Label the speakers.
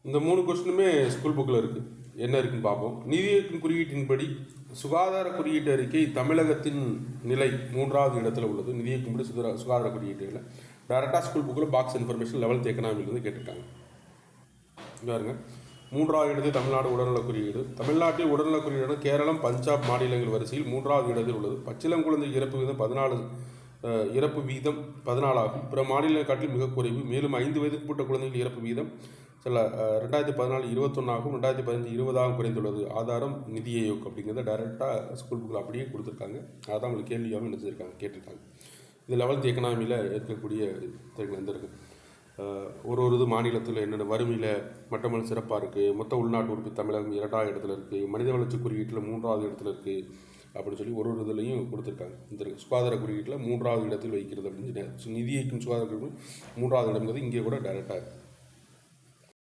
Speaker 1: இந்த 3 கொஸ்டினுமே ஸ்கூல் புக்கில் இருக்குது. என்ன இருக்குன்னு பார்ப்போம். நிதி இயக்கும் குறியீட்டின்படி சுகாதார குறியீட்டு அறிக்கை தமிழகத்தின் நிலை 3வது இடத்துல உள்ளது. நிதி இயக்கும்படி சுகாதார குறியீட்டுகளை டேரெக்டாக ஸ்கூல் புக்கில் பாக்ஸ் இன்ஃபர்மேஷன் 11th எக்கனாமிலிருந்து கேட்டிருக்காங்க. பாருங்க, 3வது இடத்தில் தமிழ்நாடு உடல்நலக் குறியீடு. தமிழ்நாட்டில் உடல்நலக் குறியீடான கேரளம், பஞ்சாப் மாநிலங்கள் வரிசையில் 3வது இடத்தில் உள்ளது. பச்சிளம் குழந்தை இறப்பு வீதம் 14 ஆகும். பிற மாநிலங்கள் காட்டில் மிக குறைவு. மேலும் 5 வயதுக்குட்பட்ட குழந்தைகள் இறப்பு வீதம் 2014 21 ஆகும், 2015 20 குறைந்துள்ளது. ஆதாரம் நிதி ஆயோக் அப்படிங்கிறத டைரெக்டாக ஸ்கூல் புக்கில் அப்படியே கொடுத்துருக்காங்க. அதான் உங்களுக்கு கேள்வியாகவும் நினைச்சிருக்காங்க, கேட்டிருக்காங்க. இது 11th எக்கனாமியில் இருக்கக்கூடிய வந்துருக்கு. ஒரு இது மாநிலத்தில் என்னென்ன வறுமையில் மட்டமல் சிறப்பாக இருக்குது, மொத்த உள்நாட்டு உறுப்பு தமிழகம் 2வது இடத்துல இருக்குது, மனித வளர்ச்சி குறியீட்டில் 3வது இடத்துல இருக்குது அப்படின்னு சொல்லி ஒரு இதுலையும் கொடுத்துருக்காங்க. இந்த சுகாதார குறியீட்டில் 3வது இடத்தில் வைக்கிறது அப்படின்னு நிதி இயக்கும் சுகாதார குறியீடு 3வது இடம்ங்கிறது இங்கே கூட டைரெக்டாக இருக்குது.